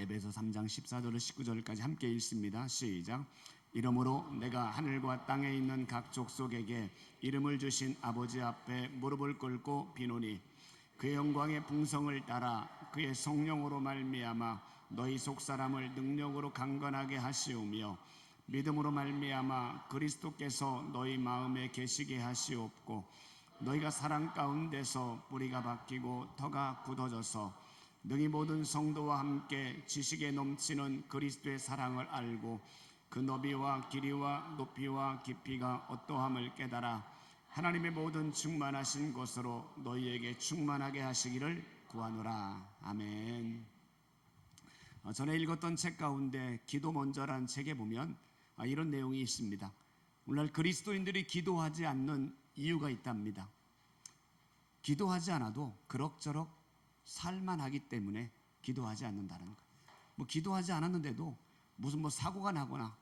에베소 3장 14절로 19절까지 함께 읽습니다. 시작. 이러므로 내가 하늘과 땅에 있는 각 족속에게 이름을 주신 아버지 앞에 무릎을 꿇고 비노니 그의 영광의 풍성을 따라 그의 성령으로 말미암아 너희 속사람을 능력으로 강건하게 하시오며 믿음으로 말미암아 그리스도께서 너희 마음에 계시게 하시옵고 너희가 사랑 가운데서 뿌리가 박히고 터가 굳어져서 능히 모든 성도와 함께 지식에 넘치는 그리스도의 사랑을 알고 그 너비와 길이와 높이와 깊이가 어떠함을 깨달아 하나님의 모든 충만하신 것으로 너희에게 충만하게 하시기를 구하노라. 아멘. 전에 읽었던 책 가운데 기도 먼저라는 책에 보면 이런 내용이 있습니다. 오늘날 그리스도인들이 기도하지 않는 이유가 있답니다. 기도하지 않아도 그럭저럭 살만하기 때문에 기도하지 않는다는 거예요. 기도하지 않았는데도 무슨 사고가 나거나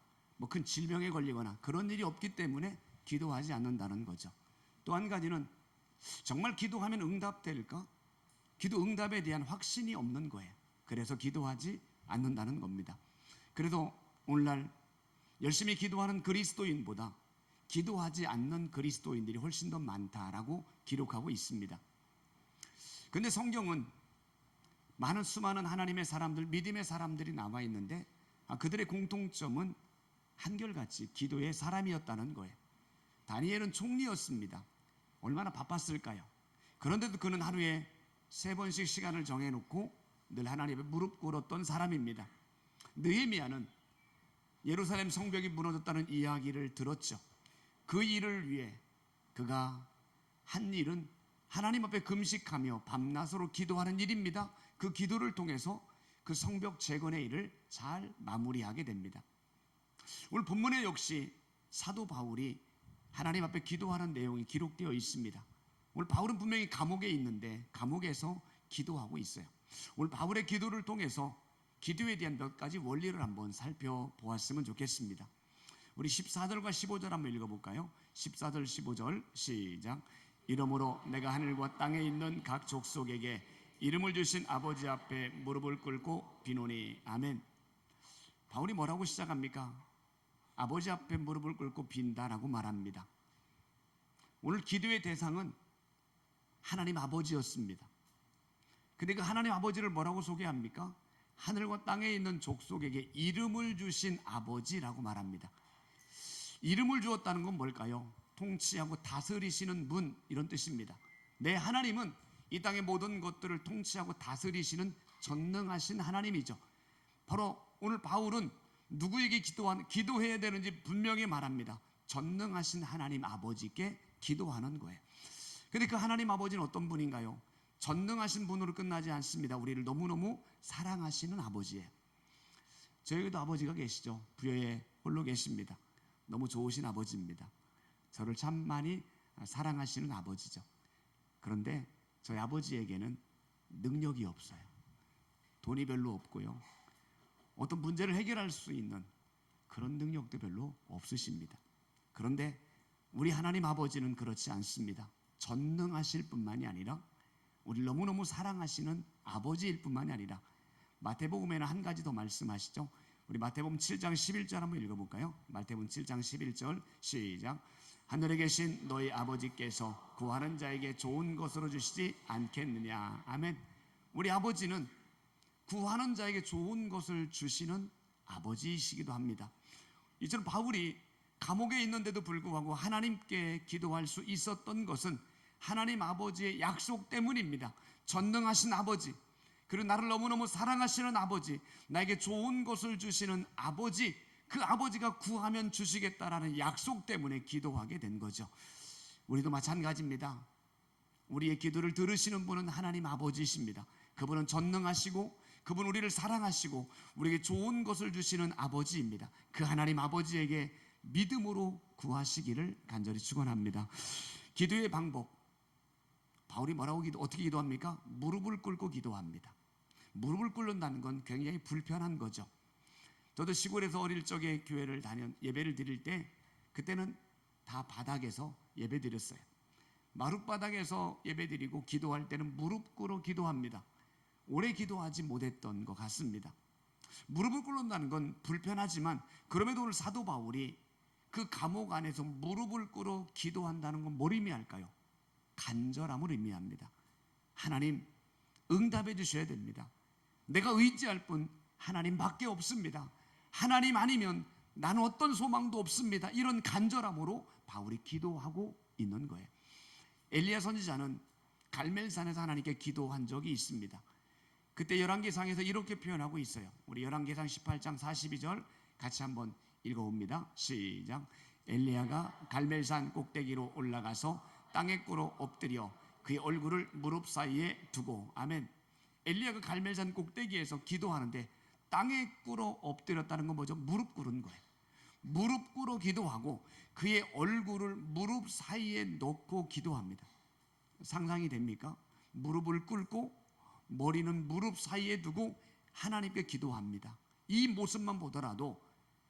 큰 질병에 걸리거나 그런 일이 없기 때문에 기도하지 않는다는 거죠. 또 한 가지는 정말 기도하면 응답될까? 기도 응답에 대한 확신이 없는 거예요. 그래서 기도하지 않는다는 겁니다. 그래도 오늘날 열심히 기도하는 그리스도인보다 기도하지 않는 그리스도인들이 훨씬 더 많다라고 기록하고 있습니다. 근데 성경은 수많은 하나님의 사람들, 믿음의 사람들이 남아 있는데 그들의 공통점은 한결같이 기도의 사람이었다는 거예요. 다니엘은 총리였습니다. 얼마나 바빴을까요? 그런데도 그는 하루에 3번씩 시간을 정해놓고 늘 하나님 앞에 무릎 꿇었던 사람입니다. 느헤미야는 예루살렘 성벽이 무너졌다는 이야기를 들었죠. 그 일을 위해 그가 한 일은 하나님 앞에 금식하며 밤낮으로 기도하는 일입니다. 그 기도를 통해서 그 성벽 재건의 일을 잘 마무리하게 됩니다. 오늘 본문에 역시 사도 바울이 하나님 앞에 기도하는 내용이 기록되어 있습니다. 오늘 바울은 분명히 감옥에 있는데 감옥에서 기도하고 있어요. 오늘 바울의 기도를 통해서 기도에 대한 몇 가지 원리를 한번 살펴보았으면 좋겠습니다. 우리 14절과 15절 한번 읽어볼까요? 14절 15절 시작. 이러므로 내가 하늘과 땅에 있는 각 족속에게 이름을 주신 아버지 앞에 무릎을 꿇고 비노니. 아멘. 바울이 뭐라고 시작합니까? 아버지 앞에 무릎을 꿇고 빈다라고 말합니다. 오늘 기도의 대상은 하나님 아버지였습니다. 근데 그 하나님 아버지를 뭐라고 소개합니까? 하늘과 땅에 있는 족속에게 이름을 주신 아버지라고 말합니다. 이름을 주었다는 건 뭘까요? 통치하고 다스리시는 분, 이런 뜻입니다. 내 하나님은 이 땅의 모든 것들을 통치하고 다스리시는 전능하신 하나님이죠. 바로 오늘 바울은 누구에게 기도해야 되는지 분명히 말합니다. 전능하신 하나님 아버지께 기도하는 거예요. 근데 그 하나님 아버지는 어떤 분인가요? 전능하신 분으로 끝나지 않습니다. 우리를 너무너무 사랑하시는 아버지예요. 저에게도 아버지가 계시죠. 부여에 홀로 계십니다. 너무 좋으신 아버지입니다. 저를 참 많이 사랑하시는 아버지죠. 그런데 저희 아버지에게는 능력이 없어요. 돈이 별로 없고요. 어떤 문제를 해결할 수 있는 그런 능력도 별로 없으십니다. 그런데 우리 하나님 아버지는 그렇지 않습니다. 전능하실 뿐만이 아니라 우리를 너무너무 사랑하시는 아버지일 뿐만이 아니라 마태복음에는 한 가지 더 말씀하시죠. 우리 마태복음 7장 11절 한번 읽어볼까요? 마태복음 7장 11절 시작. 하늘에 계신 너희 아버지께서 구하는 자에게 좋은 것으로 주시지 않겠느냐. 아멘. 우리 아버지는 구하는 자에게 좋은 것을 주시는 아버지이시기도 합니다. 이처럼 바울이 감옥에 있는데도 불구하고 하나님께 기도할 수 있었던 것은 하나님 아버지의 약속 때문입니다. 전능하신 아버지, 그리고 나를 너무너무 사랑하시는 아버지, 나에게 좋은 것을 주시는 아버지, 그 아버지가 구하면 주시겠다라는 약속 때문에 기도하게 된 거죠. 우리도 마찬가지입니다. 우리의 기도를 들으시는 분은 하나님 아버지이십니다. 그분은 전능하시고 그분 우리를 사랑하시고 우리에게 좋은 것을 주시는 아버지입니다. 그 하나님 아버지에게 믿음으로 구하시기를 간절히 축원합니다. 기도의 방법, 바울이 어떻게 기도합니까? 무릎을 꿇고 기도합니다. 무릎을 꿇는다는 건 굉장히 불편한 거죠. 저도 시골에서 어릴 적에 교회를 예배를 드릴 때 그때는 다 바닥에서 예배 드렸어요. 마룻바닥에서 예배 드리고 기도할 때는 무릎 꿇어 기도합니다. 오래 기도하지 못했던 것 같습니다. 무릎을 꿇는다는 건 불편하지만 그럼에도 오늘 사도 바울이 그 감옥 안에서 무릎을 꿇어 기도한다는 건 뭘 의미할까요? 간절함을 의미합니다. 하나님 응답해 주셔야 됩니다. 내가 의지할 분 하나님밖에 없습니다. 하나님 아니면 나는 어떤 소망도 없습니다. 이런 간절함으로 바울이 기도하고 있는 거예요. 엘리야 선지자는 갈멜산에서 하나님께 기도한 적이 있습니다. 그때 열왕기상에서 이렇게 표현하고 있어요. 우리 열왕기상 18장 42절 같이 한번 읽어봅니다. 시작. 엘리야가 갈멜산 꼭대기로 올라가서 땅에 꿇어 엎드려 그의 얼굴을 무릎 사이에 두고. 아멘. 엘리야가 갈멜산 꼭대기에서 기도하는데 땅에 꿇어 엎드렸다는 건 뭐죠? 무릎 꿇은 거예요. 무릎 꿇어 기도하고 그의 얼굴을 무릎 사이에 놓고 기도합니다. 상상이 됩니까? 무릎을 꿇고 머리는 무릎 사이에 두고 하나님께 기도합니다. 이 모습만 보더라도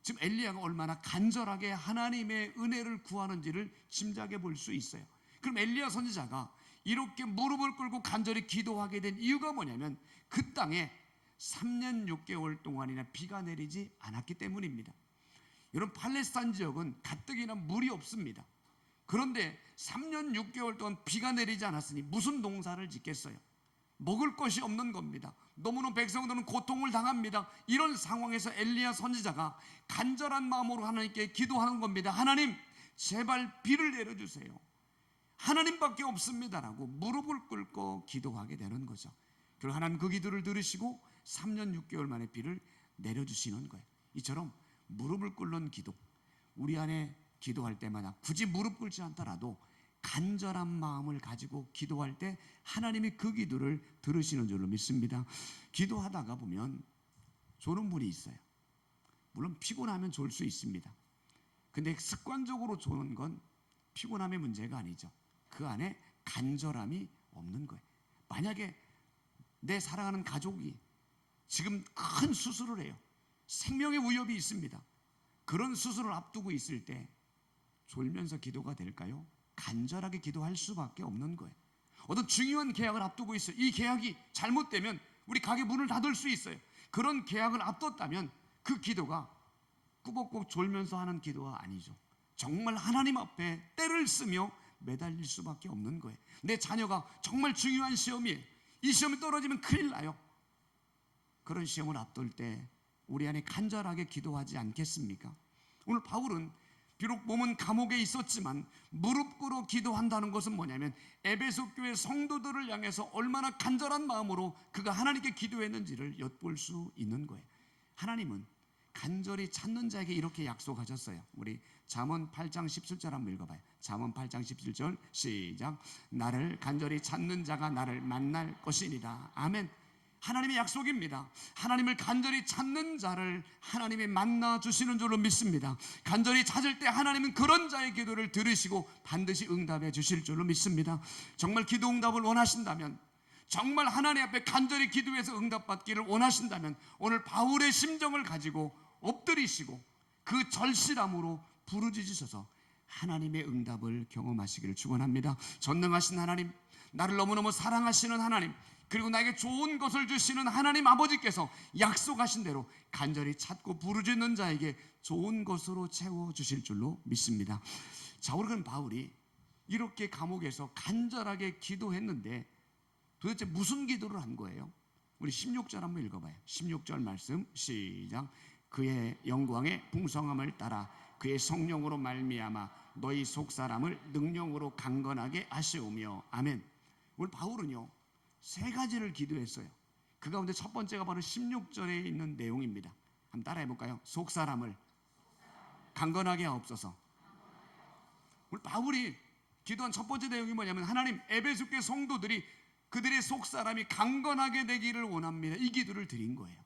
지금 엘리야가 얼마나 간절하게 하나님의 은혜를 구하는지를 짐작해 볼 수 있어요. 그럼 엘리야 선지자가 이렇게 무릎을 꿇고 간절히 기도하게 된 이유가 뭐냐면 그 땅에 3년 6개월 동안이나 비가 내리지 않았기 때문입니다. 여러분, 팔레스타인 지역은 가뜩이나 물이 없습니다. 그런데 3년 6개월 동안 비가 내리지 않았으니 무슨 농사를 짓겠어요? 먹을 것이 없는 겁니다. 너무나 백성들은 고통을 당합니다. 이런 상황에서 엘리야 선지자가 간절한 마음으로 하나님께 기도하는 겁니다. 하나님, 제발 비를 내려주세요. 하나님밖에 없습니다라고 무릎을 꿇고 기도하게 되는 거죠. 그리고 하나님 그 기도를 들으시고 3년 6개월 만에 비를 내려주시는 거예요. 이처럼 무릎을 꿇는 기도, 우리 안에 기도할 때마다 굳이 무릎 꿇지 않더라도 간절한 마음을 가지고 기도할 때 하나님이 그 기도를 들으시는 줄로 믿습니다. 기도하다가 보면 졸은 분이 있어요. 물론 피곤하면 졸 수 있습니다. 근데 습관적으로 조는 건 피곤함의 문제가 아니죠. 그 안에 간절함이 없는 거예요. 만약에 내 사랑하는 가족이 지금 큰 수술을 해요. 생명의 위협이 있습니다. 그런 수술을 앞두고 있을 때 졸면서 기도가 될까요? 간절하게 기도할 수밖에 없는 거예요. 어떤 중요한 계약을 앞두고 있어요. 이 계약이 잘못되면 우리 가게 문을 닫을 수 있어요. 그런 계약을 앞뒀다면 그 기도가 꾸벅꾸벅 졸면서 하는 기도가 아니죠. 정말 하나님 앞에 때를 쓰며 매달릴 수밖에 없는 거예요. 내 자녀가 정말 중요한 시험이에요. 이 시험이 떨어지면 큰일 나요. 그런 시험을 앞둘 때 우리 안에 간절하게 기도하지 않겠습니까? 오늘 바울은 비록 몸은 감옥에 있었지만 무릎 꿇어 기도한다는 것은 뭐냐면 에베소 교회 성도들을 향해서 얼마나 간절한 마음으로 그가 하나님께 기도했는지를 엿볼 수 있는 거예요. 하나님은 간절히 찾는 자에게 이렇게 약속하셨어요. 우리 잠언 8장 17절 한번 읽어봐요. 잠언 8장 17절 시작. 나를 간절히 찾는 자가 나를 만날 것이니라. 아멘. 하나님의 약속입니다. 하나님을 간절히 찾는 자를 하나님이 만나 주시는 줄로 믿습니다. 간절히 찾을 때 하나님은 그런 자의 기도를 들으시고 반드시 응답해 주실 줄로 믿습니다. 정말 기도 응답을 원하신다면, 정말 하나님 앞에 간절히 기도해서 응답받기를 원하신다면 오늘 바울의 심정을 가지고 엎드리시고 그 절실함으로 부르짖으셔서 하나님의 응답을 경험하시기를 축원합니다. 전능하신 하나님, 나를 너무너무 사랑하시는 하나님, 그리고 나에게 좋은 것을 주시는 하나님 아버지께서 약속하신 대로 간절히 찾고 부르짖는 자에게 좋은 것으로 채워주실 줄로 믿습니다. 자, 오늘 바울이 이렇게 감옥에서 간절하게 기도했는데 도대체 무슨 기도를 한 거예요? 우리 16절 한번 읽어봐요. 16절 말씀 시작. 그의 영광의 풍성함을 따라 그의 성령으로 말미암아 너희 속사람을 능력으로 강건하게 하시오며. 아멘. 오늘 바울은요 3가지를 기도했어요. 그 가운데 첫 번째가 바로 16절에 있는 내용입니다. 한번 따라해 볼까요? 속사람을 강건하게 하옵소서. 오늘 바울이 기도한 첫 번째 내용이 뭐냐면 하나님, 에베소 교회 성도들이 그들의 속사람이 강건하게 되기를 원합니다. 이 기도를 드린 거예요.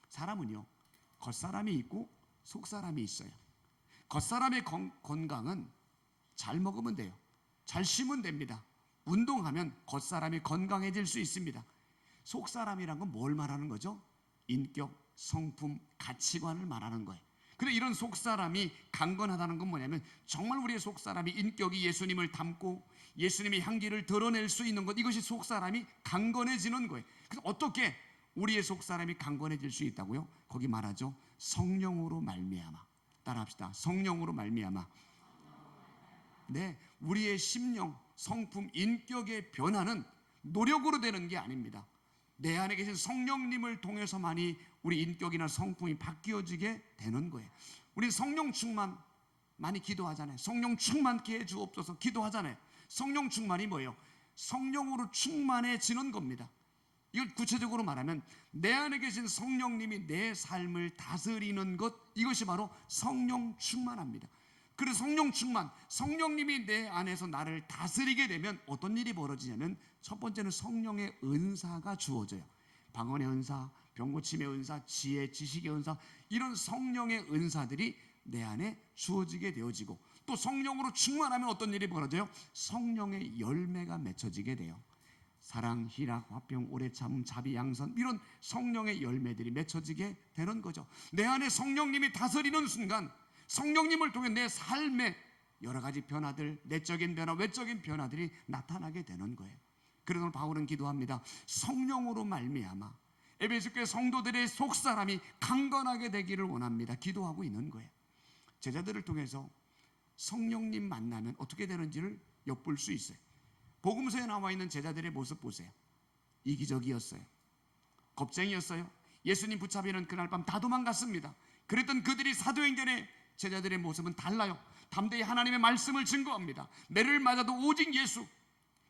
사람은요 겉사람이 있고 속사람이 있어요. 겉사람의 건강은 잘 먹으면 돼요. 잘 쉬면 됩니다. 운동하면 겉사람이 건강해질 수 있습니다. 속사람이란 건 뭘 말하는 거죠? 인격, 성품, 가치관을 말하는 거예요. 근데 이런 속사람이 강건하다는 건 뭐냐면 정말 우리의 속사람이 인격이 예수님을 닮고 예수님의 향기를 드러낼 수 있는 것, 이것이 속사람이 강건해지는 거예요. 그래서 어떻게 우리의 속사람이 강건해질 수 있다고요? 거기 말하죠. 성령으로 말미암아. 따라합시다. 성령으로 말미암아. 네, 우리의 심령, 성품, 인격의 변화는 노력으로 되는 게 아닙니다. 내 안에 계신 성령님을 통해서만이 우리 인격이나 성품이 바뀌어지게 되는 거예요. 우리 성령 충만 많이 기도하잖아요. 성령 충만케 해 주옵소서 기도하잖아요. 성령 충만이 뭐예요? 성령으로 충만해지는 겁니다. 이걸 구체적으로 말하면 내 안에 계신 성령님이 내 삶을 다스리는 것, 이것이 바로 성령 충만합니다. 그래서 성령 충만, 성령님이 내 안에서 나를 다스리게 되면 어떤 일이 벌어지냐면, 첫 번째는 성령의 은사가 주어져요. 방언의 은사, 병고침의 은사, 지혜, 지식의 은사, 이런 성령의 은사들이 내 안에 주어지게 되어지고, 또 성령으로 충만하면 어떤 일이 벌어져요? 성령의 열매가 맺혀지게 돼요. 사랑, 희락, 화평, 오래 참음, 자비, 양선, 이런 성령의 열매들이 맺혀지게 되는 거죠. 내 안에 성령님이 다스리는 순간 성령님을 통해 내 삶에 여러 가지 변화들, 내적인 변화, 외적인 변화들이 나타나게 되는 거예요. 그래서 바울은 기도합니다. 성령으로 말미암아 에베소 교회 성도들의 속사람이 강건하게 되기를 원합니다. 기도하고 있는 거예요. 제자들을 통해서 성령님 만나면 어떻게 되는지를 엿볼 수 있어요. 복음서에 나와 있는 제자들의 모습 보세요. 이기적이었어요. 겁쟁이였어요. 예수님 붙잡이는 그날 밤 다 도망갔습니다. 그랬던 그들이 사도행전의 제자들의 모습은 달라요. 담대히 하나님의 말씀을 증거합니다. 매를 맞아도 오직 예수,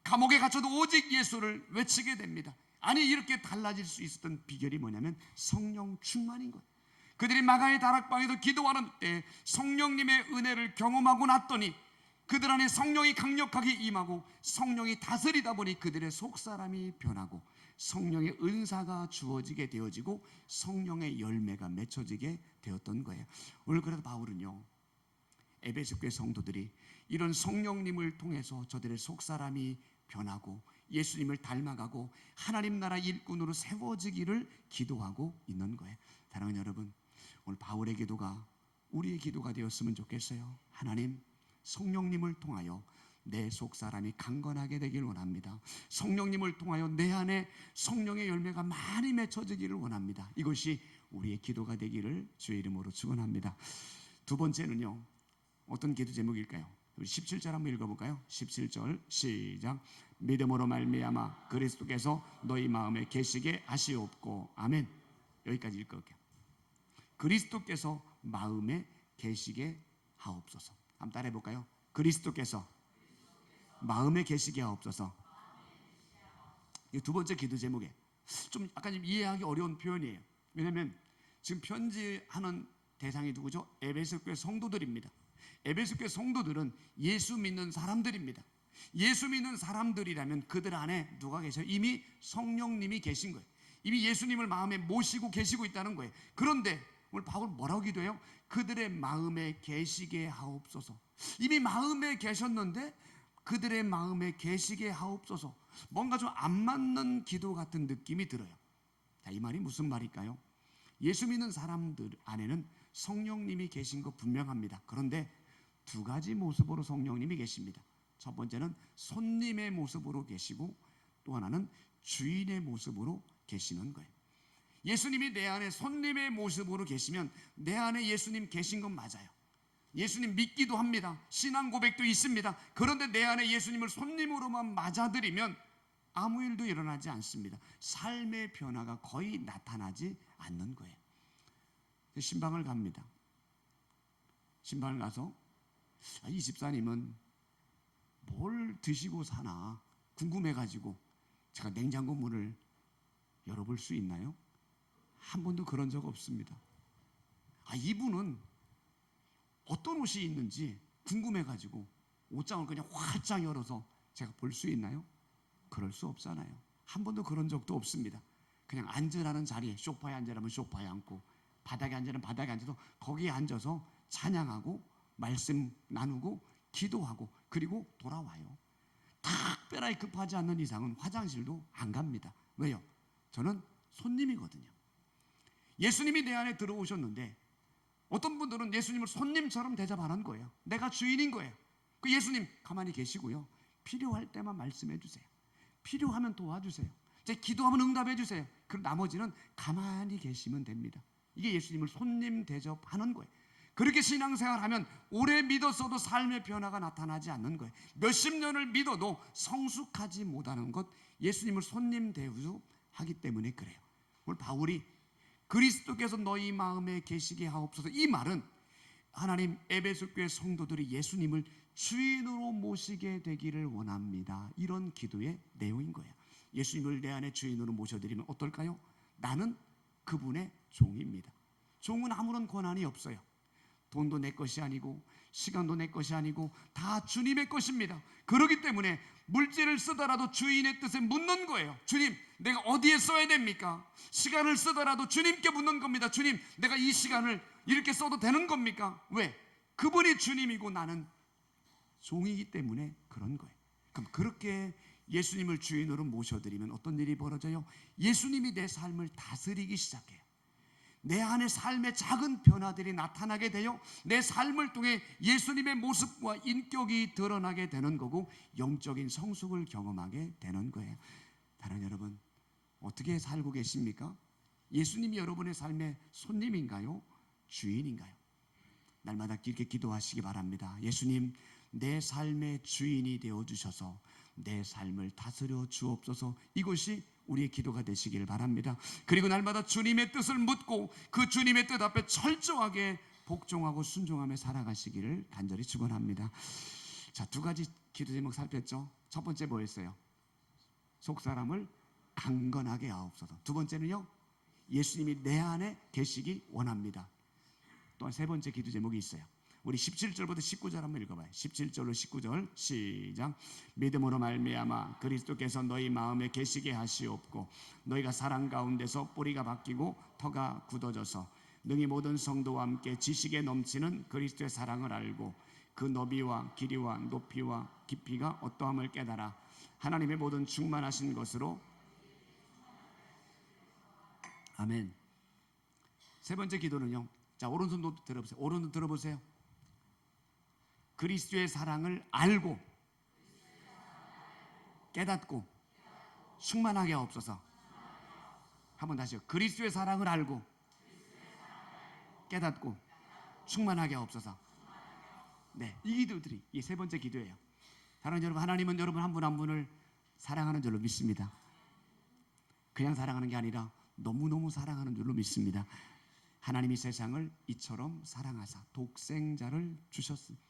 감옥에 갇혀도 오직 예수를 외치게 됩니다. 아니, 이렇게 달라질 수 있었던 비결이 뭐냐면 성령 충만인 거예요. 그들이 마가의 다락방에서 기도하는 때 성령님의 은혜를 경험하고 났더니 그들 안에 성령이 강력하게 임하고 성령이 다스리다 보니 그들의 속사람이 변하고 성령의 은사가 주어지게 되어지고 성령의 열매가 맺혀지게 되었던 거예요. 오늘 그래서 바울은요, 에베소 교회 성도들이 이런 성령님을 통해서 저들의 속사람이 변하고 예수님을 닮아가고 하나님 나라 일꾼으로 세워지기를 기도하고 있는 거예요. 사랑하는 여러분, 오늘 바울의 기도가 우리의 기도가 되었으면 좋겠어요. 하나님, 성령님을 통하여 내 속사람이 강건하게 되기를 원합니다. 성령님을 통하여 내 안에 성령의 열매가 많이 맺혀지기를 원합니다. 이것이 우리의 기도가 되기를 주의 이름으로 축원합니다. 두 번째는요, 어떤 기도 제목일까요? 우리 17절 한번 읽어볼까요? 17절 시작. 믿음으로 말미암아 그리스도께서 너희 마음에 계시게 하시옵고. 아멘. 여기까지 읽을게요. 그리스도께서 마음에 계시게 하옵소서. 한번 따라해 볼까요? 그리스도께서 마음에 계시게 하옵소서. 이 두 번째 기도 제목에 좀 약간 좀 이해하기 어려운 표현이에요. 왜냐하면 지금 편지하는 대상이 누구죠? 에베소 교회 성도들입니다. 에베소 교회 성도들은 예수 믿는 사람들입니다. 예수 믿는 사람들이라면 그들 안에 누가 계셔요? 이미 성령님이 계신 거예요. 이미 예수님을 마음에 모시고 계시고 있다는 거예요. 그런데 오늘 바울 뭐라고 기도해요? 그들의 마음에 계시게 하옵소서. 이미 마음에 계셨는데 그들의 마음에 계시게 하옵소서. 뭔가 좀 안 맞는 기도 같은 느낌이 들어요. 자, 이 말이 무슨 말일까요? 예수 믿는 사람들 안에는 성령님이 계신 거 분명합니다. 그런데 두 가지 모습으로 성령님이 계십니다. 첫 번째는 손님의 모습으로 계시고 또 하나는 주인의 모습으로 계시는 거예요. 예수님이 내 안에 손님의 모습으로 계시면 내 안에 예수님 계신 건 맞아요. 예수님 믿기도 합니다. 신앙 고백도 있습니다. 그런데 내 안에 예수님을 손님으로만 맞아들이면 아무 일도 일어나지 않습니다. 삶의 변화가 거의 나타나지 않는 거예요. 신방을 갑니다. 신방을 가서 이 집사님은 뭘 드시고 사나 궁금해가지고 제가 냉장고 문을 열어볼 수 있나요? 한 번도 그런 적 없습니다. 이분은 어떤 옷이 있는지 궁금해가지고 옷장을 그냥 활짝 열어서 제가 볼 수 있나요? 그럴 수 없잖아요. 한 번도 그런 적도 없습니다. 그냥 앉으라는 자리에, 소파에 앉으라면 소파에 앉고 바닥에 앉으라면 바닥에 앉아서 거기에 앉아서 찬양하고 말씀 나누고 기도하고 그리고 돌아와요. 특별하게 급하지 않는 이상은 화장실도 안 갑니다. 왜요? 저는 손님이거든요. 예수님이 내 안에 들어오셨는데 어떤 분들은 예수님을 손님처럼 대접하는 거예요. 내가 주인인 거예요. 그 예수님 가만히 계시고요, 필요할 때만 말씀해 주세요. 필요하면 도와주세요. 기도하면 응답해 주세요. 그 나머지는 가만히 계시면 됩니다. 이게 예수님을 손님 대접하는 거예요. 그렇게 신앙생활하면 오래 믿었어도 삶의 변화가 나타나지 않는 거예요. 몇십 년을 믿어도 성숙하지 못하는 것, 예수님을 손님 대우하기 때문에 그래요. 오늘 바울이 그리스도께서 너희 마음에 계시게 하옵소서, 이 말은 하나님 에베소 교회 성도들이 예수님을 주인으로 모시게 되기를 원합니다, 이런 기도의 내용인 거예요. 예수님을 내 안에 주인으로 모셔드리면 어떨까요? 나는 그분의 종입니다. 종은 아무런 권한이 없어요. 돈도 내 것이 아니고 시간도 내 것이 아니고 다 주님의 것입니다. 그렇기 때문에 물질을 쓰더라도 주인의 뜻에 묻는 거예요. 주님, 내가 어디에 써야 됩니까? 시간을 쓰더라도 주님께 묻는 겁니다. 주님, 내가 이 시간을 이렇게 써도 되는 겁니까? 왜? 그분이 주님이고 나는 종이기 때문에 그런 거예요. 그럼 그렇게 예수님을 주인으로 모셔드리면 어떤 일이 벌어져요? 예수님이 내 삶을 다스리기 시작해요. 내 안에 삶의 작은 변화들이 나타나게 되어 내 삶을 통해 예수님의 모습과 인격이 드러나게 되는 거고 영적인 성숙을 경험하게 되는 거예요. 다른 여러분, 어떻게 살고 계십니까? 예수님이 여러분의 삶의 손님인가요? 주인인가요? 날마다 이렇게 기도하시기 바랍니다. 예수님, 내 삶의 주인이 되어주셔서 내 삶을 다스려 주옵소서. 이것이 우리의 기도가 되시길 바랍니다. 그리고 날마다 주님의 뜻을 묻고 그 주님의 뜻 앞에 철저하게 복종하고 순종하며 살아가시기를 간절히 축원합니다. 자, 두 가지 기도 제목 살폈죠. 첫 번째 뭐였어요? 속사람을 강건하게 하옵소서. 두 번째는요, 예수님이 내 안에 계시기 원합니다. 또한 세 번째 기도 제목이 있어요. 우리 17절부터 19절 한번 읽어봐요. 17절로 19절 시작. 믿음으로 말미암아 그리스도께서 너희 마음에 계시게 하시옵고 너희가 사랑 가운데서 뿌리가 바뀌고 터가 굳어져서 능히 모든 성도와 함께 지식에 넘치는 그리스도의 사랑을 알고 그 너비와 길이와 높이와 깊이가 어떠함을 깨달아 하나님의 모든 충만하신 것으로. 아멘. 세 번째 기도는요, 자, 오른손도 들어보세요. 오른손 들어보세요. 그리스도의 사랑을 알고 깨닫고 충만하게 하옵소서. 한번 다시요. 그리스도의 사랑을 알고 깨닫고 충만하게 하옵소서. 네, 이 기도들이 이 세 번째 기도예요. 사랑하는 여러분, 하나님은 여러분 한 분 한 분을 사랑하는 줄로 믿습니다. 그냥 사랑하는 게 아니라 너무너무 사랑하는 줄로 믿습니다. 하나님이 세상을 이처럼 사랑하사 독생자를 주셨습니다.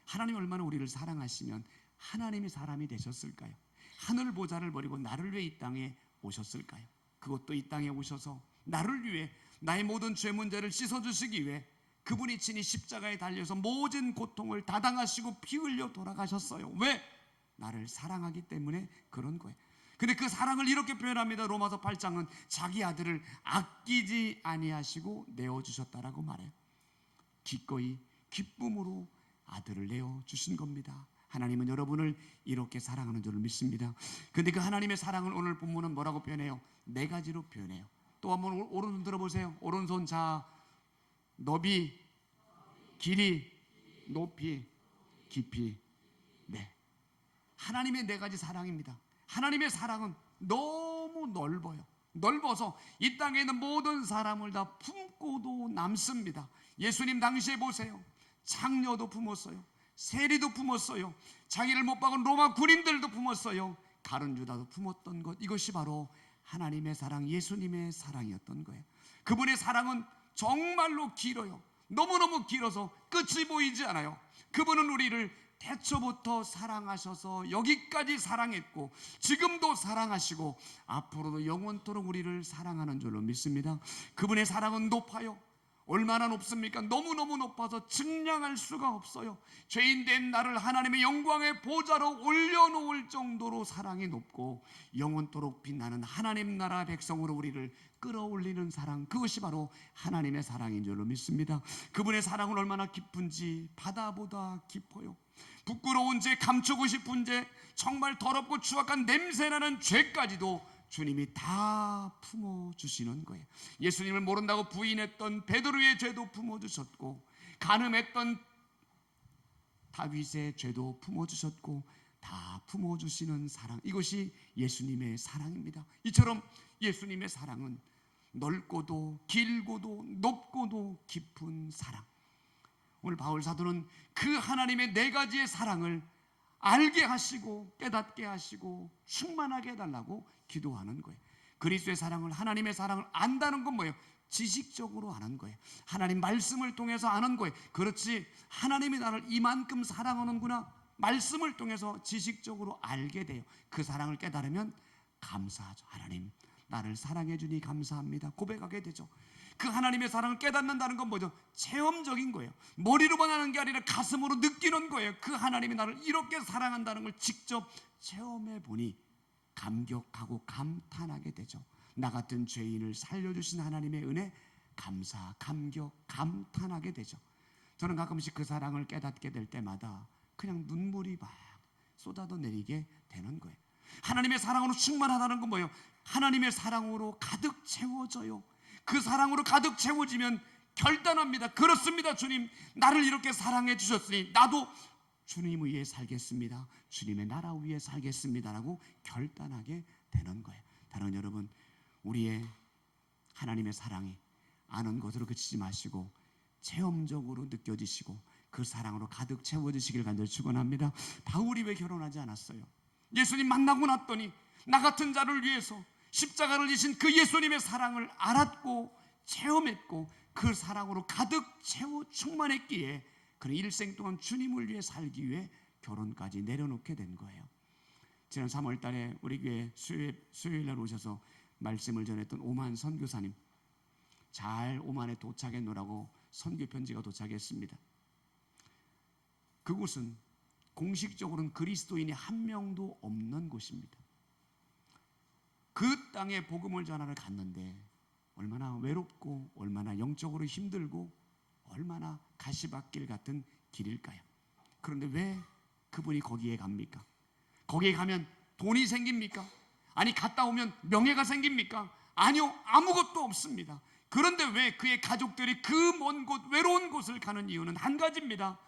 하나님이 얼마나 우리를 사랑하시면 하나님이 사람이 되셨을까요? 하늘 보좌를 버리고 나를 위해 이 땅에 오셨을까요? 그것도 이 땅에 오셔서 나를 위해 나의 모든 죄 문제를 씻어주시기 위해 그분이 친히 십자가에 달려서 모든 고통을 다 당하시고 피 흘려 돌아가셨어요. 왜? 나를 사랑하기 때문에 그런 거예요. 근데 그 사랑을 이렇게 표현합니다. 로마서 8장은 자기 아들을 아끼지 아니하시고 내어주셨다라고 말해요. 기꺼이 기쁨으로 아들을 내어주신 겁니다. 하나님은 여러분을 이렇게 사랑하는 줄을 믿습니다. 그런데 그 하나님의 사랑을 오늘 본문은 뭐라고 표현해요? 네 가지로 표현해요. 또 한번 오른손 들어보세요. 오른손. 자, 너비, 길이, 높이, 깊이. 네, 하나님의 네 가지 사랑입니다. 하나님의 사랑은 너무 넓어요. 넓어서 이 땅에 있는 모든 사람을 다 품고도 남습니다. 예수님 당시에 보세요. 창녀도 품었어요. 세리도 품었어요. 자기를 못 박은 로마 군인들도 품었어요. 가룟 유다도 품었던 것, 이것이 바로 하나님의 사랑, 예수님의 사랑이었던 거예요. 그분의 사랑은 정말로 길어요. 너무너무 길어서 끝이 보이지 않아요. 그분은 우리를 태초부터 사랑하셔서 여기까지 사랑했고 지금도 사랑하시고 앞으로도 영원토록 우리를 사랑하는 줄로 믿습니다. 그분의 사랑은 높아요. 얼마나 높습니까? 너무너무 높아서 측량할 수가 없어요. 죄인된 나를 하나님의 영광의 보좌로 올려놓을 정도로 사랑이 높고 영원토록 빛나는 하나님 나라 백성으로 우리를 끌어올리는 사랑, 그것이 바로 하나님의 사랑인 줄로 믿습니다. 그분의 사랑은 얼마나 깊은지 바다보다 깊어요. 부끄러운 죄, 감추고 싶은 죄, 정말 더럽고 추악한 냄새나는 죄까지도 주님이 다 품어주시는 거예요. 예수님을 모른다고 부인했던 베드로의 죄도 품어주셨고, 간음했던 다윗의 죄도 품어주셨고, 다 품어주시는 사랑, 이것이 예수님의 사랑입니다. 이처럼 예수님의 사랑은 넓고도 길고도 높고도 깊은 사랑. 오늘 바울 사도는 그 하나님의 네 가지의 사랑을 알게 하시고 깨닫게 하시고 충만하게 해달라고 기도하는 거예요. 그리스도의 사랑을, 하나님의 사랑을 안다는 건 뭐예요? 지식적으로 아는 거예요. 하나님 말씀을 통해서 아는 거예요. 그렇지, 하나님이 나를 이만큼 사랑하는구나, 말씀을 통해서 지식적으로 알게 돼요. 그 사랑을 깨달으면 감사하죠. 하나님, 나를 사랑해 주니 감사합니다, 고백하게 되죠. 그 하나님의 사랑을 깨닫는다는 건 뭐죠? 체험적인 거예요. 머리로만 하는 게 아니라 가슴으로 느끼는 거예요. 그 하나님이 나를 이렇게 사랑한다는 걸 직접 체험해 보니 감격하고 감탄하게 되죠. 나 같은 죄인을 살려주신 하나님의 은혜, 감사, 감격, 감탄하게 되죠. 저는 가끔씩 그 사랑을 깨닫게 될 때마다 그냥 눈물이 막 쏟아져 내리게 되는 거예요. 하나님의 사랑으로 충만하다는 건 뭐예요? 하나님의 사랑으로 가득 채워져요. 그 사랑으로 가득 채워지면 결단합니다. 그렇습니다, 주님, 나를 이렇게 사랑해 주셨으니 나도 주님 위에 살겠습니다, 주님의 나라 위에 살겠습니다라고 결단하게 되는 거예요. 사랑하는 여러분, 우리의 하나님의 사랑이 아는 것으로 그치지 마시고 체험적으로 느껴지시고 그 사랑으로 가득 채워지시길 간절히 축원합니다. 바울이 왜 결혼하지 않았어요? 예수님 만나고 났더니 나 같은 자를 위해서 십자가를 지신 그 예수님의 사랑을 알았고 체험했고 그 사랑으로 가득 채워 충만했기에 그는 일생 동안 주님을 위해 살기 위해 결혼까지 내려놓게 된 거예요. 지난 3월 달에 우리 교회 수요일 날 오셔서 말씀을 전했던 오만 선교사님, 잘 오만에 도착해 놓으라고 선교 편지가 도착했습니다. 그곳은 공식적으로는 그리스도인이 한 명도 없는 곳입니다. 그 땅에 복음을 전하러 갔는데 얼마나 외롭고 얼마나 영적으로 힘들고 얼마나 가시밭길 같은 길일까요? 그런데 왜 그분이 거기에 갑니까? 거기에 가면 돈이 생깁니까? 아니, 갔다 오면 명예가 생깁니까? 아니요, 아무것도 없습니다. 그런데 왜 그의 가족들이 그 먼 곳, 외로운 곳을 가는 이유는 한 가지입니다.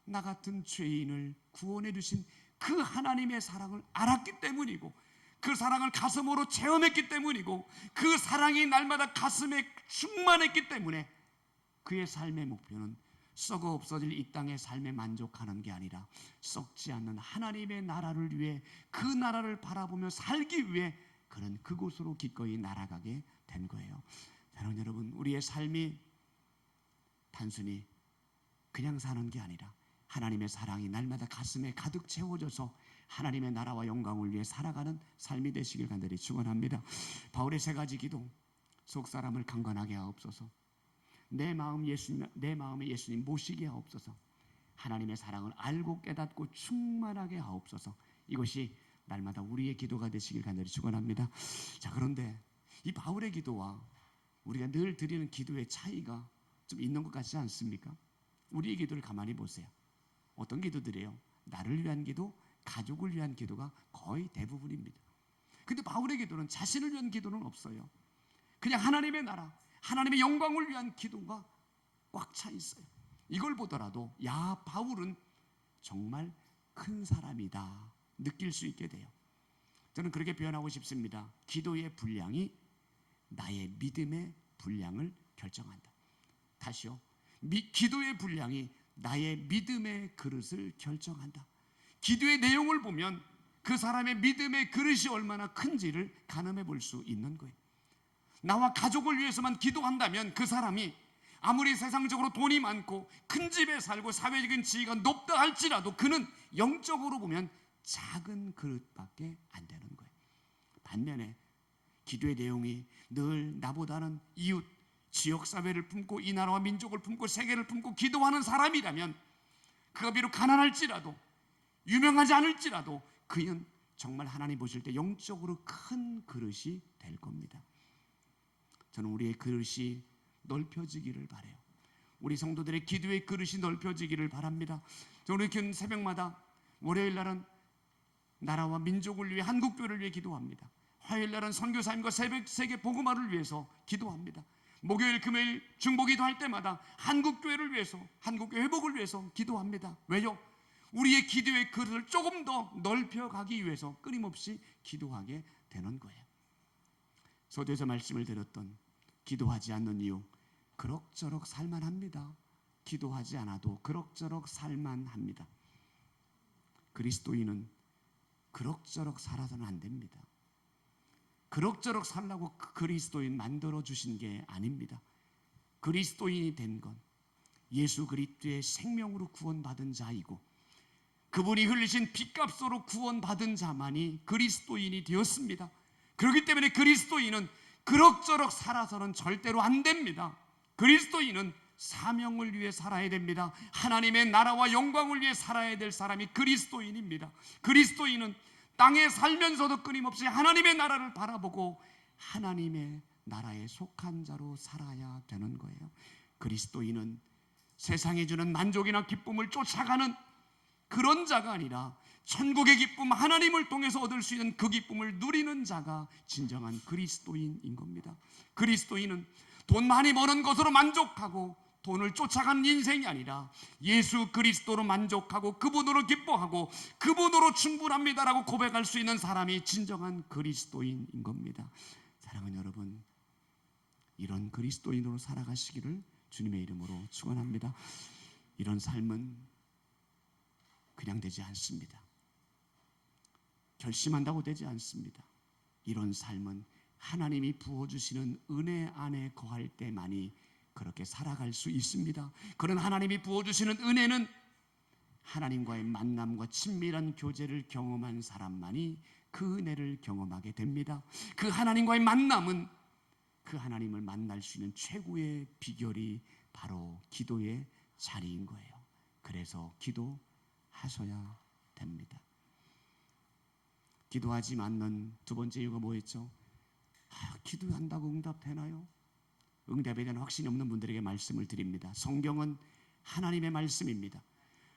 나 같은 죄인을 구원해 주신 그 하나님의 사랑을 알았기 때문이고 그 사랑을 가슴으로 체험했기 때문이고 그 사랑이 날마다 가슴에 충만했기 때문에 그의 삶의 목표는 썩어 없어질 이 땅의 삶에 만족하는 게 아니라 썩지 않는 하나님의 나라를 위해, 그 나라를 바라보며 살기 위해 그는 그곳으로 기꺼이 날아가게 된 거예요. 사랑하는 여러분, 우리의 삶이 단순히 그냥 사는 게 아니라 하나님의 사랑이 날마다 가슴에 가득 채워져서 하나님의 나라와 영광을 위해 살아가는 삶이 되시길 간절히 축원합니다. 바울의 세 가지 기도, 속 사람을 강건하게 하옵소서, 내 마음에 예수님 모시게 하옵소서, 하나님의 사랑을 알고 깨닫고 충만하게 하옵소서, 이것이 날마다 우리의 기도가 되시길 간절히 축원합니다. 자, 그런데 이 바울의 기도와 우리가 늘 드리는 기도의 차이가 좀 있는 것 같지 않습니까? 우리의 기도를 가만히 보세요. 어떤 기도들이에요? 나를 위한 기도, 가족을 위한 기도가 거의 대부분입니다. 근데 바울의 기도는 자신을 위한 기도는 없어요. 그냥 하나님의 나라, 하나님의 영광을 위한 기도가 꽉 차 있어요. 이걸 보더라도 야, 바울은 정말 큰 사람이다 느낄 수 있게 돼요. 저는 그렇게 표현하고 싶습니다. 기도의 분량이 나의 믿음의 분량을 결정한다. 다시요. 기도의 분량이 나의 믿음의 그릇을 결정한다. 기도의 내용을 보면 그 사람의 믿음의 그릇이 얼마나 큰지를 가늠해 볼 수 있는 거예요. 나와 가족을 위해서만 기도한다면 그 사람이 아무리 세상적으로 돈이 많고 큰 집에 살고 사회적인 지위가 높다 할지라도 그는 영적으로 보면 작은 그릇밖에 안 되는 거예요. 반면에 기도의 내용이 늘 나보다는 이웃, 지역사회를 품고 이 나라와 민족을 품고 세계를 품고 기도하는 사람이라면 그가 비록 가난할지라도 유명하지 않을지라도 그는 정말 하나님 보실 때 영적으로 큰 그릇이 될 겁니다. 저는 우리의 그릇이 넓혀지기를 바라요. 우리 성도들의 기도의 그릇이 넓혀지기를 바랍니다. 저는 오늘 새벽마다 월요일 날은 나라와 민족을 위해 한국교회를 위해 기도합니다. 화요일 날은 선교사님과 새벽 세계 복음화를 위해서 기도합니다. 목요일, 금요일 중보기도 할 때마다 한국교회를 위해서, 한국교회 회복을 위해서 기도합니다. 왜요? 우리의 기도의 그릇을 조금 더 넓혀가기 위해서 끊임없이 기도하게 되는 거예요. 서두에서 말씀을 드렸던 기도하지 않는 이유, 그럭저럭 살만합니다. 기도하지 않아도 그럭저럭 살만합니다. 그리스도인은 그럭저럭 살아서는 안 됩니다. 그럭저럭 살라고 그리스도인 만들어주신 게 아닙니다. 그리스도인이 된 건 예수 그리스도의 생명으로 구원받은 자이고, 그분이 흘리신 피값으로 구원받은 자만이 그리스도인이 되었습니다. 그렇기 때문에 그리스도인은 그럭저럭 살아서는 절대로 안 됩니다. 그리스도인은 사명을 위해 살아야 됩니다. 하나님의 나라와 영광을 위해 살아야 될 사람이 그리스도인입니다. 그리스도인은 땅에 살면서도 끊임없이 하나님의 나라를 바라보고 하나님의 나라에 속한 자로 살아야 되는 거예요. 그리스도인은 세상이 주는 만족이나 기쁨을 쫓아가는 그런 자가 아니라 천국의 기쁨, 하나님을 통해서 얻을 수 있는 그 기쁨을 누리는 자가 진정한 그리스도인인 겁니다. 그리스도인은 돈 많이 버는 것으로 만족하고 돈을 쫓아가는 인생이 아니라 예수 그리스도로 만족하고 그분으로 기뻐하고 그분으로 충분합니다라고 고백할 수 있는 사람이 진정한 그리스도인인 겁니다. 사랑하는 여러분, 이런 그리스도인으로 살아가시기를 주님의 이름으로 축원합니다. 이런 삶은 그냥 되지 않습니다. 결심한다고 되지 않습니다. 이런 삶은 하나님이 부어주시는 은혜 안에 거할 때만이 그렇게 살아갈 수 있습니다. 그런 하나님이 부어주시는 은혜는 하나님과의 만남과 친밀한 교제를 경험한 사람만이 그 은혜를 경험하게 됩니다. 그 하나님과의 만남은 그 하나님을 만날 수 있는 최고의 비결이 바로 기도의 자리인 거예요. 그래서 기도하셔야 됩니다. 기도하지 않는 두 번째 이유가 뭐였죠? 기도한다고 응답되나요? 응답에 대한 확신이 없는 분들에게 말씀을 드립니다. 성경은 하나님의 말씀입니다.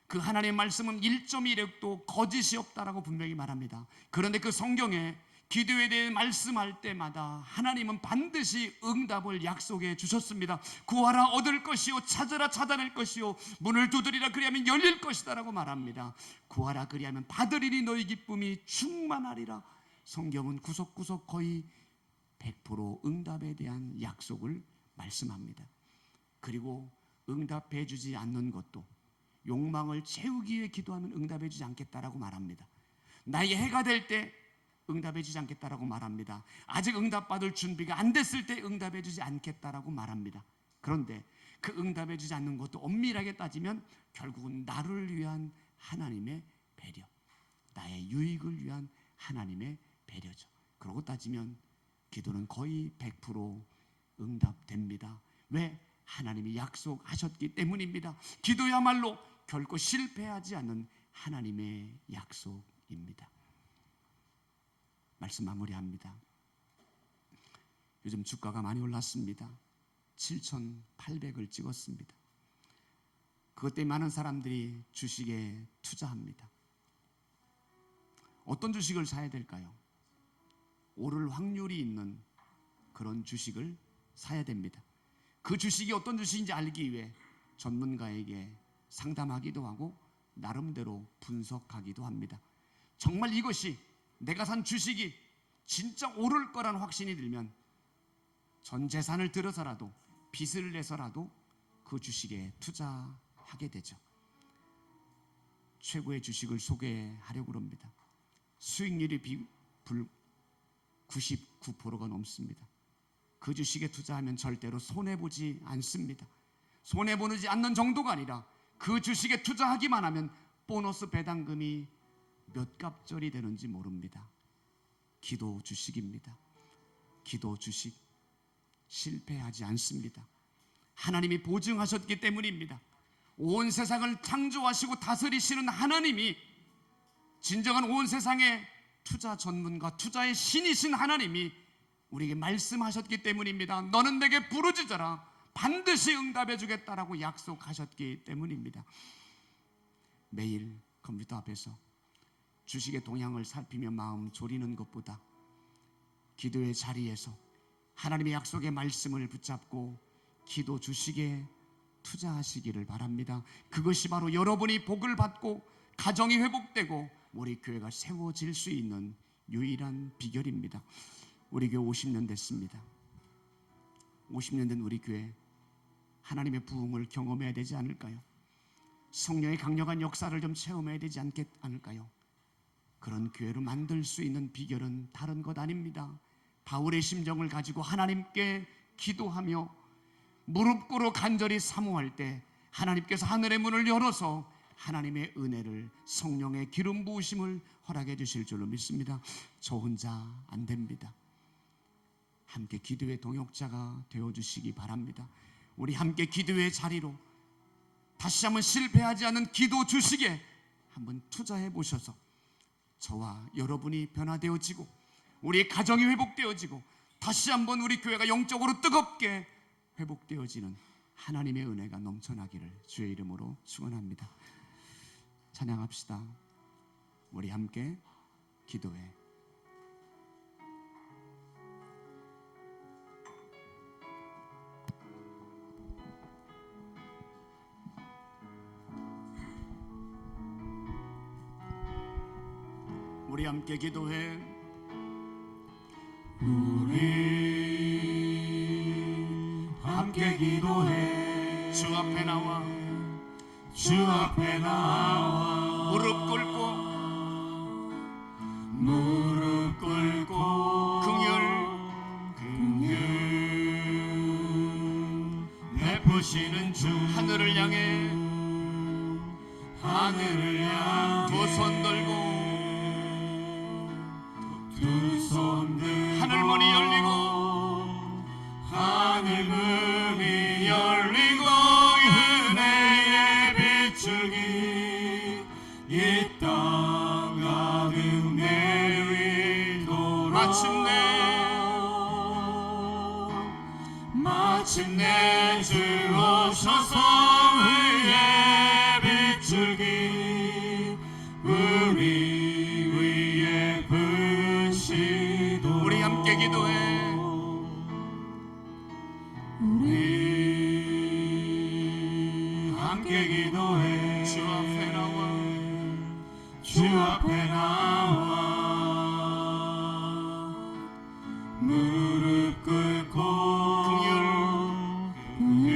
그 하나님의 말씀은 1.1획도 거짓이 없다라고 분명히 말합니다. 그런데 그 성경에 기도에 대해 말씀할 때마다 하나님은 반드시 응답을 약속해 주셨습니다. 구하라 얻을 것이요, 찾으라 찾아낼 것이요, 문을 두드리라 그리하면 열릴 것이다 라고 말합니다. 구하라 그리하면 받으리니 너희 기쁨이 충만하리라. 성경은 구석구석 거의 100% 응답에 대한 약속을 말씀합니다. 그리고 응답해 주지 않는 것도 욕망을 채우기 위해 기도하면 응답해 주지 않겠다라고 말합니다. 나의 해가 될 때 응답해 주지 않겠다라고 말합니다. 아직 응답받을 준비가 안 됐을 때 응답해 주지 않겠다라고 말합니다. 그런데 그 응답해 주지 않는 것도 엄밀하게 따지면 결국은 나를 위한 하나님의 배려, 나의 유익을 위한 하나님의 배려죠. 그러고 따지면 기도는 거의 100% 응답됩니다. 왜? 하나님이 약속하셨기 때문입니다. 기도야말로 결코 실패하지 않는 하나님의 약속입니다. 말씀 마무리합니다. 요즘 주가가 많이 올랐습니다. 7,800을 찍었습니다. 그것 때문에 많은 사람들이 주식에 투자합니다. 어떤 주식을 사야 될까요? 오를 확률이 있는 그런 주식을 사야 됩니다. 그 주식이 어떤 주식인지 알기 위해 전문가에게 상담하기도 하고 나름대로 분석하기도 합니다. 정말 이것이 내가 산 주식이 진짜 오를 거란 확신이 들면 전 재산을 들어서라도 빚을 내서라도 그 주식에 투자하게 되죠. 최고의 주식을 소개하려고 합니다. 수익률이 99%가 넘습니다. 그 주식에 투자하면 절대로 손해보지 않습니다. 손해보지 않는 정도가 아니라 그 주식에 투자하기만 하면 보너스 배당금이 몇 갑절이 되는지 모릅니다. 기도 주식입니다. 기도 주식 실패하지 않습니다. 하나님이 보증하셨기 때문입니다. 온 세상을 창조하시고 다스리시는 하나님이, 진정한 온 세상의 투자 전문가, 투자의 신이신 하나님이 우리에게 말씀하셨기 때문입니다. 너는 내게 부르짖어라 반드시 응답해 주겠다라고 약속하셨기 때문입니다. 매일 컴퓨터 앞에서 주식의 동향을 살피며 마음 졸이는 것보다 기도의 자리에서 하나님의 약속의 말씀을 붙잡고 기도 주식에 투자하시기를 바랍니다. 그것이 바로 여러분이 복을 받고 가정이 회복되고 우리 교회가 세워질 수 있는 유일한 비결입니다. 우리 교회 50년 됐습니다. 50년 된 우리 교회 하나님의 부흥을 경험해야 되지 않을까요? 성령의 강력한 역사를 좀 체험해야 되지 않을까요? 그런 교회로 만들 수 있는 비결은 다른 것 아닙니다. 바울의 심정을 가지고 하나님께 기도하며 무릎 꿇어 간절히 사모할 때 하나님께서 하늘의 문을 열어서 하나님의 은혜를, 성령의 기름 부으심을 허락해 주실 줄로 믿습니다. 저 혼자 안 됩니다. 함께 기도의 동역자가 되어주시기 바랍니다. 우리 함께 기도의 자리로 다시 한번 실패하지 않은 기도 주식에 한번 투자해 보셔서 저와 여러분이 변화되어지고 우리의 가정이 회복되어지고 다시 한번 우리 교회가 영적으로 뜨겁게 회복되어지는 하나님의 은혜가 넘쳐나기를 주의 이름으로 축원합니다. 찬양합시다. 우리 함께 기도해. 우리 함께 기도해. 우리 함께 기도해. 주 앞에 나와 주 앞에 나와 무릎 꿇고 무릎 꿇고 긍휼 베푸시는 주 하늘을 향해 두 손 들고 두 손 들고 하늘문이 열리고 하늘문이 열리고 은혜의 비추기 이 땅 가득 내리도록 마침내 주 오셔서 의의 비추기 우리 위에 부으시도록 우리 함께 기도해. 우리 함께 기도해. 주 앞에 나와 주 앞에 나와 무릎 꿇고 긍휼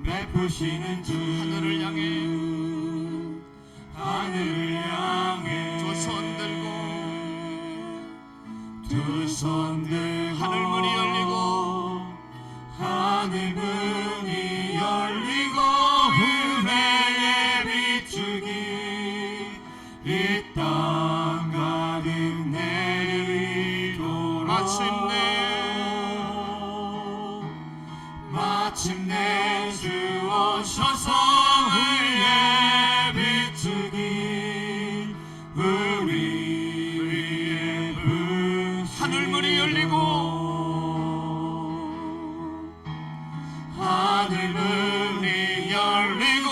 베푸시는 주 하늘을 향해 두 손 들고 두 손 들고 하늘문이 열리고 하늘문이 열리고 은혜의 비추기 이 땅 가득 내리도록 마침내 주 오셔서 의의 비추기 우리 위에 하늘문이 열리고 하늘문이 열리고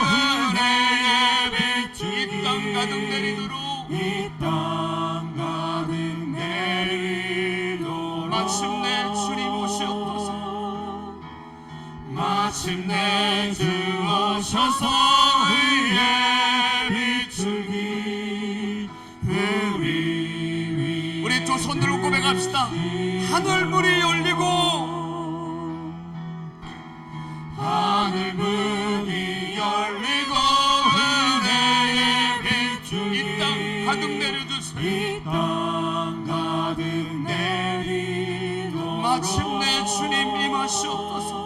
은혜의 비추기 이 땅 가득 내리도록 이 땅 가득 내리도록 마침내 주님 오시옵소서. 마침내 주 오셔서 의의 비추기 우리 두 손 들고 고백합시다. 하늘문이 열리고 하늘문이 열리고 은혜의 비추기 이 땅 가득 내려주세요. 이 땅 가득 내리도록 마침내 주님 임하시옵소서.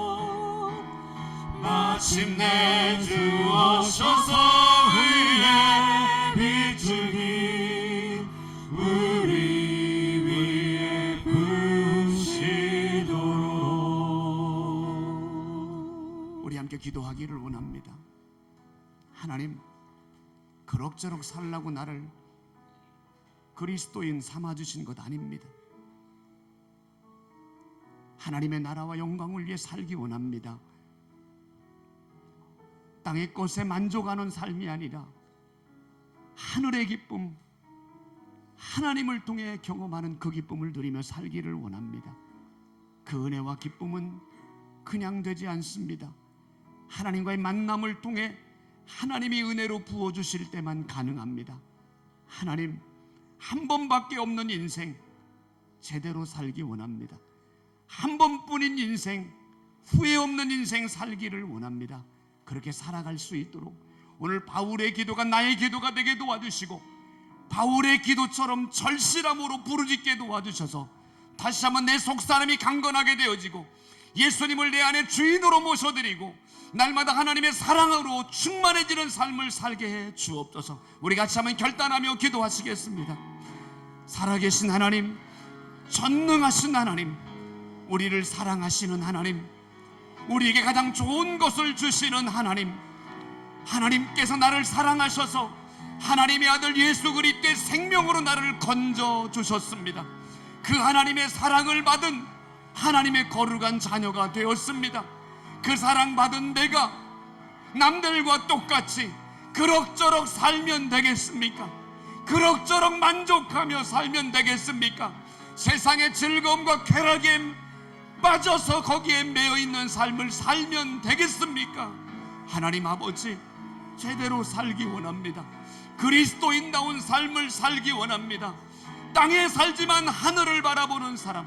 마침내 주 오셔서 의의 비추기 우리 위에 부으시도록 우리 함께 기도하기를 원합니다. 하나님, 그럭저럭 살라고 나를 그리스도인 삼아주신 것 아닙니다. 하나님의 나라와 영광을 위해 살기 원합니다. 땅의 것에 만족하는 삶이 아니라 하늘의 기쁨, 하나님을 통해 경험하는 그 기쁨을 누리며 살기를 원합니다. 그 은혜와 기쁨은 그냥 되지 않습니다. 하나님과의 만남을 통해 하나님이 은혜로 부어주실 때만 가능합니다. 하나님, 한 번밖에 없는 인생 제대로 살기 원합니다. 한 번뿐인 인생, 후회 없는 인생 살기를 원합니다. 그렇게 살아갈 수 있도록 오늘 바울의 기도가 나의 기도가 되게 도와주시고, 바울의 기도처럼 절실함으로 부르짖게 도와주셔서 다시 한번 내 속사람이 강건하게 되어지고 예수님을 내 안에 주인으로 모셔드리고 날마다 하나님의 사랑으로 충만해지는 삶을 살게 해 주옵소서. 우리 같이 한번 결단하며 기도하시겠습니다. 살아계신 하나님, 전능하신 하나님, 우리를 사랑하시는 하나님, 우리에게 가장 좋은 것을 주시는 하나님, 하나님께서 나를 사랑하셔서 하나님의 아들 예수 그리스도의 생명으로 나를 건져 주셨습니다. 그 하나님의 사랑을 받은 하나님의 거룩한 자녀가 되었습니다. 그 사랑받은 내가 남들과 똑같이 그럭저럭 살면 되겠습니까? 그럭저럭 만족하며 살면 되겠습니까? 세상의 즐거움과 쾌락에 빠져서 거기에 매여있는 삶을 살면 되겠습니까? 하나님 아버지, 제대로 살기 원합니다. 그리스도인다운 삶을 살기 원합니다. 땅에 살지만 하늘을 바라보는 사람,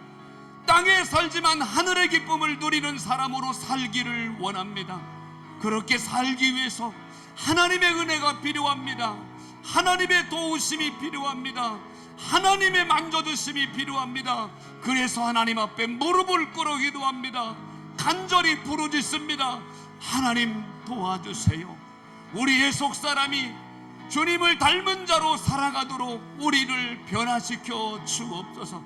땅에 살지만 하늘의 기쁨을 누리는 사람으로 살기를 원합니다. 그렇게 살기 위해서 하나님의 은혜가 필요합니다. 하나님의 도우심이 필요합니다. 하나님의 만져주심이 필요합니다. 그래서 하나님 앞에 무릎을 꿇어 기도합니다. 간절히 부르짖습니다. 하나님 도와주세요. 우리의 속사람이 주님을 닮은 자로 살아가도록 우리를 변화시켜 주옵소서.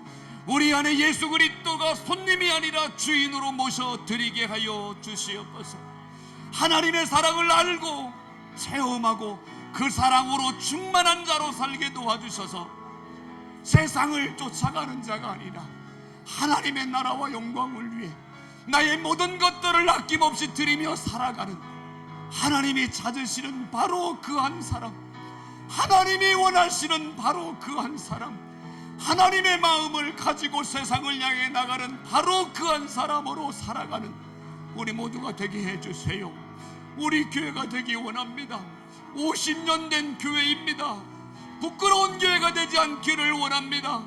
우리 안에 예수 그리스도가 손님이 아니라 주인으로 모셔드리게 하여 주시옵소서. 하나님의 사랑을 알고 체험하고 그 사랑으로 충만한 자로 살게 도와주셔서 세상을 쫓아가는 자가 아니라 하나님의 나라와 영광을 위해 나의 모든 것들을 아낌없이 드리며 살아가는 하나님이 찾으시는 바로 그 한 사람, 하나님이 원하시는 바로 그 한 사람, 하나님의 마음을 가지고 세상을 향해 나가는 바로 그 한 사람으로 살아가는 우리 모두가 되게 해주세요. 우리 교회가 되기 원합니다. 50년 된 교회입니다. 부끄러운 교회가 되지 않기를 원합니다.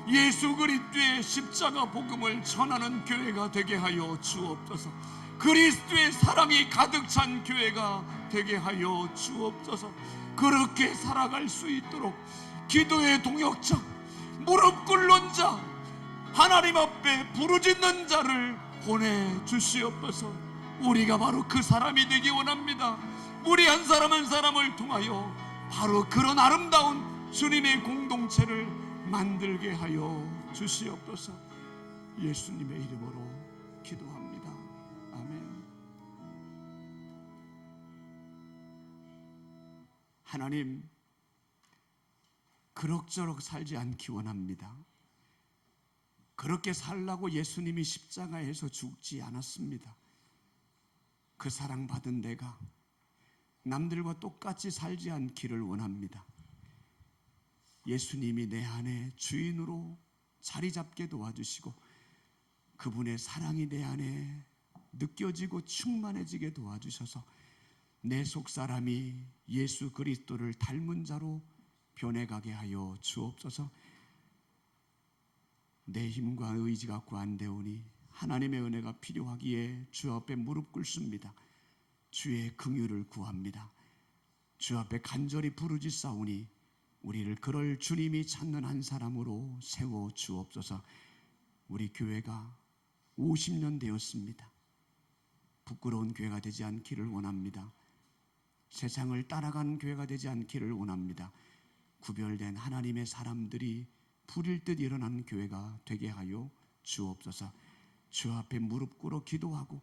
예수 그리스도의 십자가 복음을 전하는 교회가 되게 하여 주옵소서. 그리스도의 사랑이 가득 찬 교회가 되게 하여 주옵소서. 그렇게 살아갈 수 있도록 기도의 동역자, 무릎 꿇는 자, 하나님 앞에 부르짖는 자를 보내주시옵소서. 우리가 바로 그 사람이 되기 원합니다. 우리 한 사람 한 사람을 통하여 바로 그런 아름다운 주님의 공동체를 만들게 하여 주시옵소서. 예수님의 이름으로 기도합니다. 아멘. 하나님, 그럭저럭 살지 않기 원합니다. 그렇게 살라고 예수님이 십자가에서 죽지 않았습니다. 그 사랑받은 내가 남들과 똑같이 살지 않기를 원합니다. 예수님이 내 안에 주인으로 자리 잡게 도와주시고 그분의 사랑이 내 안에 느껴지고 충만해지게 도와주셔서 내 속사람이 예수 그리스도를 닮은 자로 변해가게 하여 주옵소서. 내 힘과 의지가 구한되오니 하나님의 은혜가 필요하기에 주 앞에 무릎 꿇습니다. 주의 긍휼을 구합니다. 주 앞에 간절히 부르짖사오니 우리를 그럴 주님이 찾는 한 사람으로 세워 주옵소서. 우리 교회가 50년 되었습니다. 부끄러운 교회가 되지 않기를 원합니다. 세상을 따라가는 교회가 되지 않기를 원합니다. 구별된 하나님의 사람들이 불일 듯 일어나는 교회가 되게 하여 주옵소서. 주 앞에 무릎 꿇어 기도하고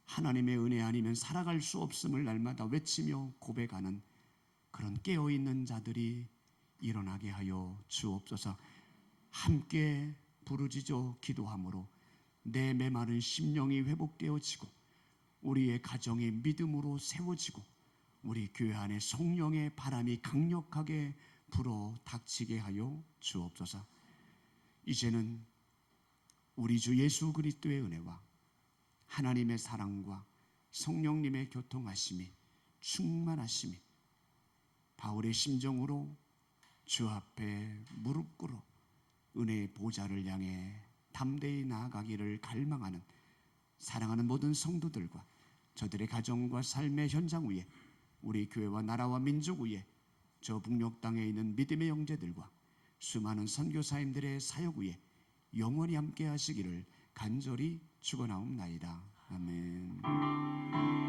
하나님의 은혜 아니면 살아갈 수 없음을 날마다 외치며 고백하는 그런 깨어있는 자들이 일어나게 하여 주옵소서. 함께 부르짖어 기도함으로 내 메마른 심령이 회복되어지고 우리의 가정이 믿음으로 세워지고 우리 교회 안에 성령의 바람이 강력하게 불어 닥치게 하여 주옵소서. 이제는 우리 주 예수 그리스도의 은혜와 하나님의 사랑과 성령님의 교통하심이 충만하심이 바울의 심정으로 주 앞에 무릎 꿇어 은혜의 보좌를 향해 담대히 나아가기를 갈망하는 사랑하는 모든 성도들과 저들의 가정과 삶의 현장 위에 우리 교회와 나라와 민족 위에 저 북녘 땅에 있는 믿음의 형제들과 수많은 선교사님들의 사역 위에 영원히 함께 하시기를 간절히 축원하옵나이다. 아멘.